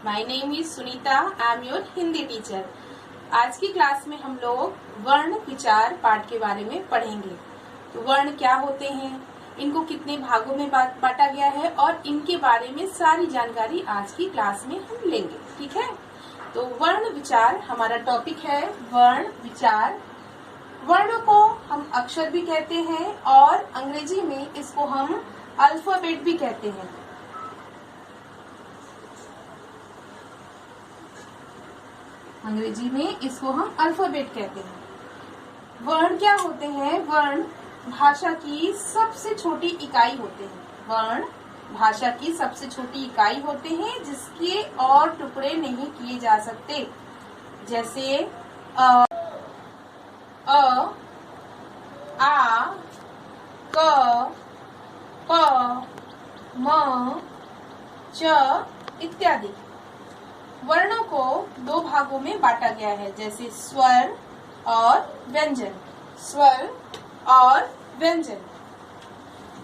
My name is Sunita. I am your Hindi teacher. आज की class में हम लोग वर्ण विचार पाठ के बारे में पढ़ेंगे। तो वर्ण क्या होते हैं, इनको कितने भागों में बांटा गया है और इनके बारे में सारी जानकारी आज की क्लास में हम लेंगे। ठीक है, तो वर्ण विचार हमारा टॉपिक है। वर्ण विचार, वर्ण को हम अक्षर भी कहते हैं और अंग्रेजी में इसको हम अल्फाबेट भी कहते हैं। अंग्रेजी में इसको हम अल्फाबेट कहते हैं। वर्ण क्या होते हैं? वर्ण भाषा की सबसे छोटी इकाई होते हैं। वर्ण भाषा की सबसे छोटी इकाई होते हैं जिसके और टुकड़े नहीं किए जा सकते। जैसे अ, आ, क, प, म, च इत्यादि। वर्णों को दो भागों में बांटा गया है, जैसे स्वर और व्यंजन। स्वर और व्यंजन।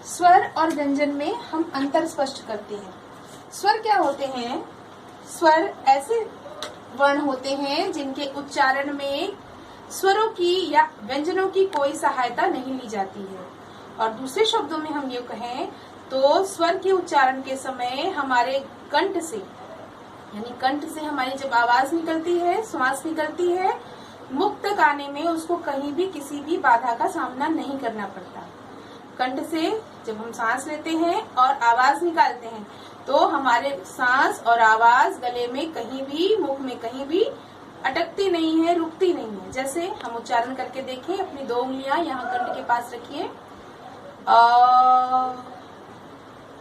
स्वर और व्यंजन में हम अंतर स्पष्ट करते हैं। स्वर क्या होते हैं? स्वर ऐसे वर्ण होते हैं जिनके उच्चारण में स्वरों की या व्यंजनों की कोई सहायता नहीं ली जाती है। और दूसरे शब्दों में हम ये कहें तो स्वर के उच्चारण के समय हमारे कंठ से, यानी कंठ से हमारी जब आवाज निकलती है, श्वास निकलती है, मुख तक आने में उसको कहीं भी किसी भी बाधा का सामना नहीं करना पड़ता। कंठ से जब हम सांस लेते हैं और आवाज निकालते हैं तो हमारे सांस और आवाज गले में कहीं भी, मुख में कहीं भी अटकती नहीं है, रुकती नहीं है। जैसे हम उच्चारण करके देखें, अपनी दो उंगलियां यहाँ कंठ के पास रखिए।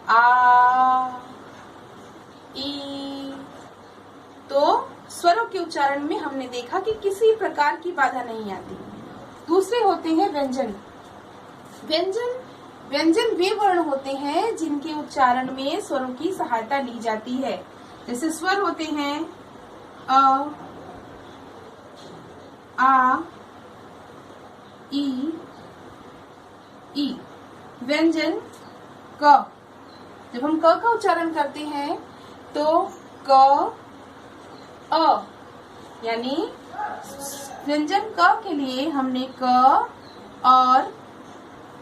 आ, ई। तो स्वरों के उच्चारण में हमने देखा कि किसी प्रकार की बाधा नहीं आती। दूसरे होते हैं व्यंजन। व्यंजन वे वर्ण होते हैं जिनके उच्चारण में स्वरों की सहायता ली जाती है। जैसे स्वर होते हैं अ, आ, ई, ई। व्यंजन क। जब हम क का उच्चारण करते हैं तो क, अ, यानी व्यंजन क के लिए हमने क और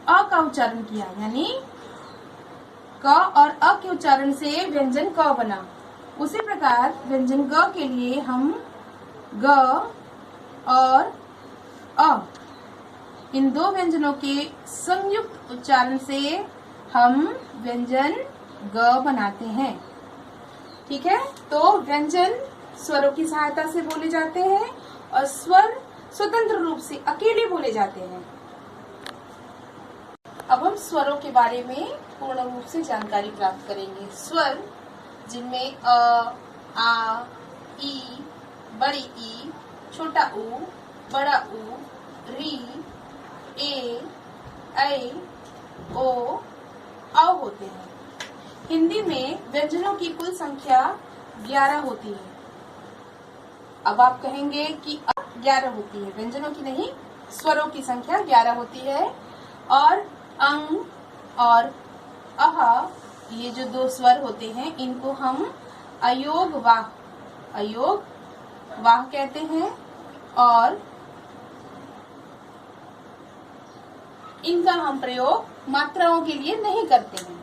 अ का उच्चारण किया, यानी क और अ के उच्चारण से व्यंजन क बना। उसी प्रकार व्यंजन ग के लिए हम ग और अ, इन दो व्यंजनों के संयुक्त उच्चारण से हम व्यंजन ग बनाते हैं। ठीक है, तो व्यंजन स्वरों की सहायता से बोले जाते हैं और स्वर स्वतंत्र रूप से अकेले बोले जाते हैं। अब हम स्वरों के बारे में पूर्ण रूप से जानकारी प्राप्त करेंगे। स्वर जिनमें अ, आ, ई, बड़ी ई, छोटा ऊ, बड़ा ऊ, री, ए, ऐ, ओ, औ होते हैं। हिंदी में व्यंजनों की कुल संख्या 11 होती है। अब आप कहेंगे कि 11 होती है, व्यंजनों की नहीं, स्वरों की संख्या 11 होती है। और अंग और अह, ये जो दो स्वर होते हैं इनको हम अयोग वाह कहते हैं और इनका हम प्रयोग मात्राओं के लिए नहीं करते हैं।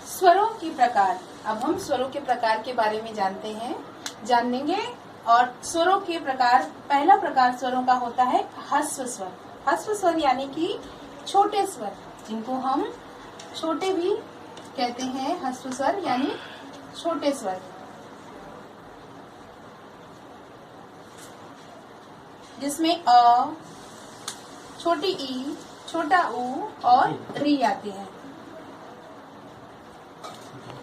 स्वरों के प्रकार। अब हम स्वरों के प्रकार के बारे में जानेंगे। और स्वरों के प्रकार, पहला प्रकार स्वरों का होता है ह्रस्व स्वर। ह्रस्व स्वर यानी कि छोटे स्वर, जिनको हम छोटे भी कहते हैं। ह्रस्व स्वर यानी छोटे स्वर, जिसमें अ, छोटी ई, छोटा ऊ और री आते हैं।